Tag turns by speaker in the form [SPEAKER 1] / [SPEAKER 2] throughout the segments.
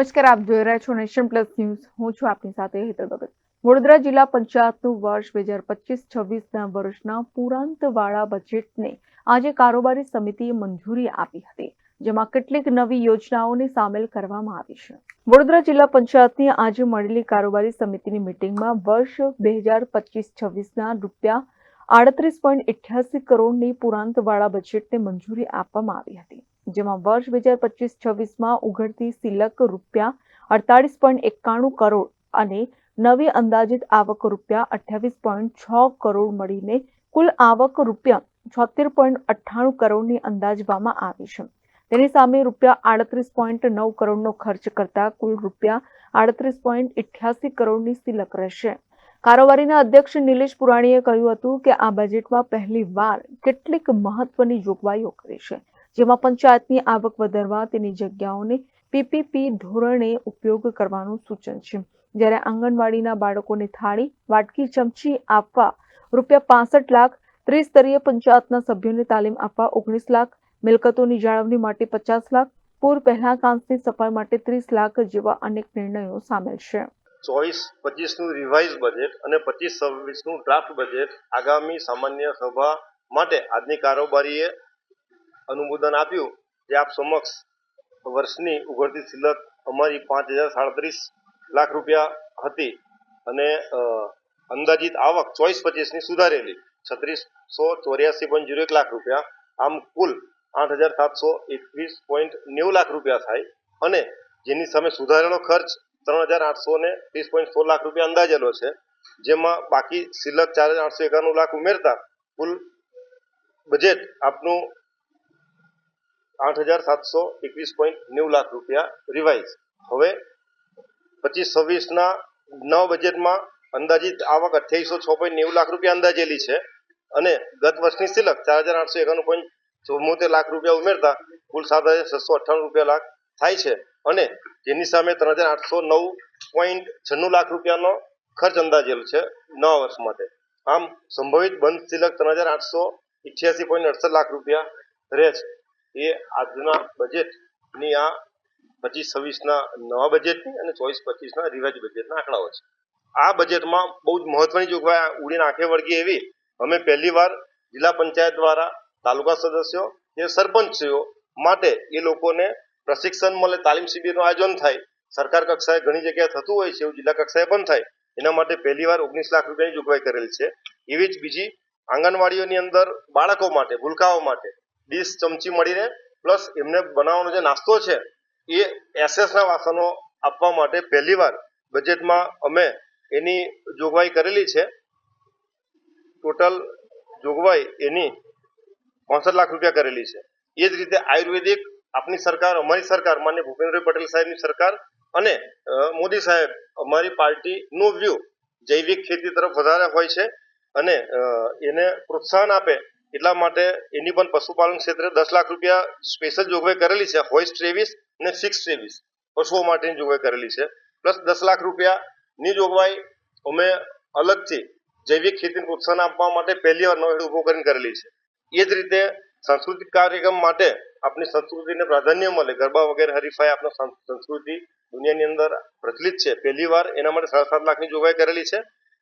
[SPEAKER 1] નમસ્કાર, આપ જોઈ રહ્યા છો નેશન પ્લસ ન્યૂઝ. હું છું આપની સાથે હેતલ ભગત. વડોદરા જિલ્લા પંચાયતનું વર્ષ 2025-26ના વર્ષના પુરાંતવાળા બજેટને આજે કારોબારી સમિતિએ મંજૂરી આપી હતી, જેમાં કેટલીક નવી યોજનાઓને સામેલ કરવામાં આવી છે. વડોદરા જિલ્લા પંચાયતની આજે મળેલી કારોબારી સમિતિની મીટિંગમાં વર્ષ 2025-26ના ₹38.88 કરોડની પુરાંતવાળા બજેટને મંજૂરી આપવામાં આવી હતી, જેમાં વર્ષ 2025-26માં ઉઘડતી સિલક ₹48.91 કરોડ અને નવી અંદાજિત આવક ₹28.6 કરોડ મળીને કુલ આવક ₹76.98 કરોડની અંદાજવામાં આવી છે. તેની સામે ₹38.9 કરોડનો ખર્ચ કરતા કુલ ₹38.88 કરોડની સિલક રહેશે. કારોબારીના અધ્યક્ષ નિલેશ પુરાણીએ કહ્યું હતું કે આ બજેટમાં પહેલીવાર કેટલીક મહત્વની જોગવાઈઓ કરી છે, જેમાં પંચાયતની આવક વધારવા તેની જગ્યાઓને પીપીપી ધોરણે ઉપયોગ કરવાનું સૂચન છે, જ્યારે આંગણવાડીના બાળકોને થાળી, વાટકી, ચમચી આપવા ₹65 લાખ, ત્રિસ્તરીય પંચાયતના સભ્યોને તાલીમ આપવા 19 લાખ, મિલકતોની જાળવણી માટે 50 લાખ, પૂર પહેલા કાંસની સફાઈ માટે 30 લાખ જેવા અનેક નિર્ણયો સામેલ છે.
[SPEAKER 2] 24-25નું રિવાઇઝ બજેટ અને 25-26નું ડ્રાફ્ટ બજેટ આગામી સામાન્ય સભા માટે આજની કારોબારીએ અનુમોદન આપ્યું, જે આપ સમક્ષ વર્ષની ઉઘડતી સિલક અમારી 5,037 લાખ રૂપિયા હતી અને અંદાજિત આવક 24-25ની સુધારેલી 3684.01 લાખ રૂપિયા, આમ કુલ 8,721.90 લાખ રૂપિયા થાય અને જેની સામે સુધારેલો ખર્ચ 3,830.16 લાખ રૂપિયા અંદાજેલો છે, જેમાં બાકી સિલક 4,891 લાખ ઉમેરતા કુલ બજેટ આપનું 8,721.90 લાખ રૂપિયા રિવાઇઝ. હવે 25-26ના નવા બજેટમાં અંદાજિત આવક 2806.90 લાખ રૂપિયા અંદાજેલી છે અને ગત વર્ષની સિલક 4,891.74 લાખ રૂપિયા ઉમેરતા કુલ 7,698 લાખ થાય છે અને જેની સામે 3,809.96 લાખ રૂપિયાનો ખર્ચ અંદાજેલ છે નવા વર્ષ માટે. આમ સંભવિત બંધ સિલક 3,888.68 લાખ રૂપિયા રહે છે. એ આજના બજેટની આ 25-26ના નવા બજેટની અને 24-25ના રિવાઇઝ બજેટના આંકડાઓ છે. આ બજેટમાં બહુ જ મહત્વની જોગવાઈ ઉડીને આંખે વળગી એવી અમે પહેલીવાર જિલ્લા પંચાયત દ્વારા તાલુકા સદસ્યો કે સરપંચીઓ માટે એ લોકોને પ્રશિક્ષણ મળે, તાલીમ શિબિરનું આયોજન થાય. સરકાર કક્ષાએ ઘણી જગ્યાએ થતું હોય છે, એવું જિલ્લા કક્ષાએ પણ થાય. એના માટે પહેલીવાર 19 લાખ રૂપિયાની જોગવાઈ કરેલ છે. એવી જ બીજી આંગણવાડીઓની અંદર બાળકો માટે, ભૂલકાઓ માટે ડીશ, ચમચી મળીને પ્લસ એમને બનાવવાનો જે નાસ્તો છે એ એસએસના વાસણો આપવા માટે પહેલીવાર બજેટમાં અમે એની જોગવાઈ કરેલી છે. ટોટલ જોગવાઈ એની 65 લાખ રૂપિયા કરેલી છે. એ જ રીતે આયુર્વેદિક આપની સરકાર, અમારી સરકાર, માનનીય ભૂપેન્દ્ર પટેલ સાહેબની સરકાર અને મોદી સાહેબ, અમારી પાર્ટીનું વ્યૂ જૈવિક ખેતી તરફ વધારે હોય છે અને એને પ્રોત્સાહન આપે એટલા માટે એની પણ પશુપાલન ક્ષેત્રે 10 લાખ રૂપિયા સ્પેશિયલ જોગવાઈ કરેલી છે. હોઈસ્ટ 23 અને ફિક્સ 23 પશુઓ માટેની જોગવાઈ કરેલી છે. પ્લસ 10 લાખ રૂપિયાની જોગવાઈ અમે અલગથી જૈવિક ખેતીને પ્રોત્સાહન આપવા માટે પહેલીવાર નવો હેડ ઉભો કરીને કરેલી છે. એ જ રીતે સાંસ્કૃતિક કાર્યક્રમ માટે આપણી સંસ્કૃતિને પ્રાધાન્ય મળે, ગરબા વગેરે હરીફાઈ આપણી સંસ્કૃતિ દુનિયાની અંદર પ્રચલિત છે. પહેલીવાર એના માટે 7.5 લાખની જોગવાઈ કરેલી છે.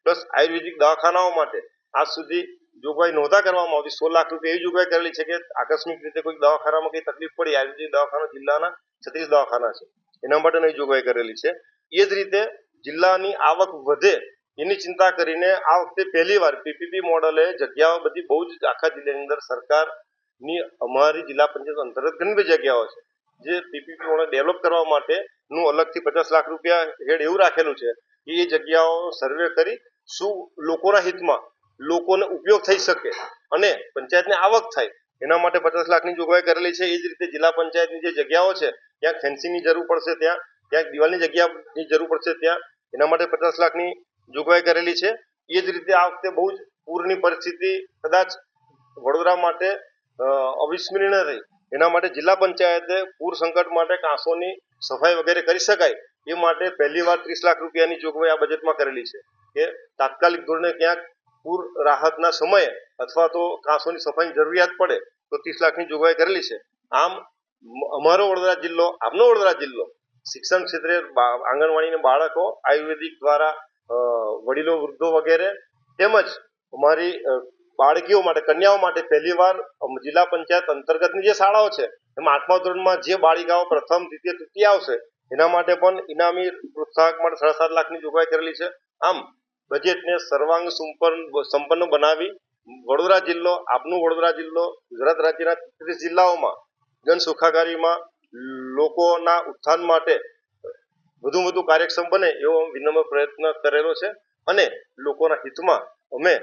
[SPEAKER 2] પ્લસ આયુર્વેદિક દવાખાનાઓ માટે આજ સુધી જોગવાઈ નહોતા કરવામાં આવતી, 16 લાખ રૂપિયા એવી જોગવાઈ કરેલી છે કે આકસ્મિક રીતે કોઈ દવાખાનામાં કઈ તકલીફ પડી, આયુર્વેદિક દવાખાના જિલ્લાના 36 દવાખાના છે, એના માટે નવી જોગવાઈ કરેલી છે. એ જ રીતે જિલ્લાની આવક વધે એની ચિંતા કરીને આ વખતે પહેલીવાર પીપીપી મોડલે જગ્યાઓ બધી બહુ જ આખા જિલ્લાની અંદર સરકારની અમારી જિલ્લા પંચાયત અંતર્ગત ઘણી બધી જગ્યાઓ છે જે પીપીપી મોડલ ડેવલપ કરવા માટેનું અલગથી 50 લાખ રૂપિયા હેડ એવું રાખેલું છે કે એ જગ્યાઓ સર્વે કરી શું લોકોના હિતમાં, લોકોને ઉપયોગ થઈ શકે અને પંચાયતને આવક થાય એના માટે 50 લાખની જોગવાઈ કરેલી છે. એ જ રીતે જિલ્લા પંચાયતની જે જગ્યાઓ છે ત્યાં ફેન્સિંગની જરૂર પડશે, ત્યાં દિવાલની જગ્યાની જરૂર પડશે, ત્યાં એના માટે 50 લાખની જોગવાઈ કરેલી છે. એ જ રીતે આ વખતે બહુ જ પૂરની પરિસ્થિતિ કદાચ વડોદરા માટે અવિસ્મરણીય રહી, એના માટે જિલ્લા પંચાયતે પૂર સંકટ માટે કાંસોની સફાઈ વગેરે કરી શકાય એ માટે પહેલીવાર 30 લાખ રૂપિયાની જોગવાઈ આ બજેટમાં કરેલી છે કે તાત્કાલિક ધોરણે ક્યાંક પૂર રાહતના સમયે અથવા તો કાંસોની સફાઈની જરૂરિયાત પડે તો 30 લાખની જોગવાઈ કરેલી છે. આમ અમારો વડોદરા જિલ્લો, આપનો વડોદરા જિલ્લો શિક્ષણ ક્ષેત્રે આંગણવાડીના બાળકો આયુર્વેદિક દ્વારા વડીલો વૃદ્ધો વગેરે તેમજ અમારી બાળકીઓ માટે કન્યાઓ માટે પહેલીવાર જિલ્લા પંચાયત અંતર્ગતની જે શાળાઓ છે એમાં 8મા ધોરણમાં જે બાળિકાઓ પ્રથમ દ્વિતીય તૃતીય આવશે એના માટે પણ ઇનામી પ્રોત્સાહક માટે 7.5 લાખની જોગવાઈ કરેલી છે. આમ બજેટને સર્વાંગ સંપન્ન બનાવી વડોદરા જિલ્લો આપનું વડોદરા જિલ્લો ગુજરાત રાજ્યના 33 જિલ્લાઓમાં જન સુખાકારીમાં લોકોના ઉત્થાન માટે વધુ કાર્યક્ષમ બને એવો વિનમ્ર પ્રયત્ન કરેલો છે અને લોકોના હિતમાં અમે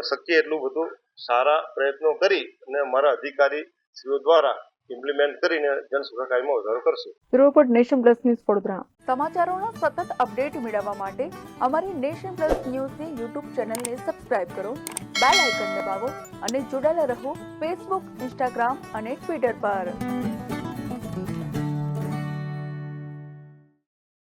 [SPEAKER 2] શક્ય એટલું બધું સારા પ્રયત્નો કરી અને અમારા અધિકારીશ્રીઓ દ્વારા ઇમ્પ્લિમેન્ટ કરીને જન સુખાકારીમાં વધારો કરશું.
[SPEAKER 1] Report nation plus news Vadodara.
[SPEAKER 3] સમાચારોના સતત અપડેટ મેળવવા માટે અમારી નેશન પ્લસ ન્યૂઝની યુટ્યુબ ચેનલને સબસ્ક્રાઇબ કરો, બેલ આઇકન દબાવો અને જોડાયેલા રહો ફેસબુક, ઇન્સ્ટાગ્રામ અને ટ્વિટર પર.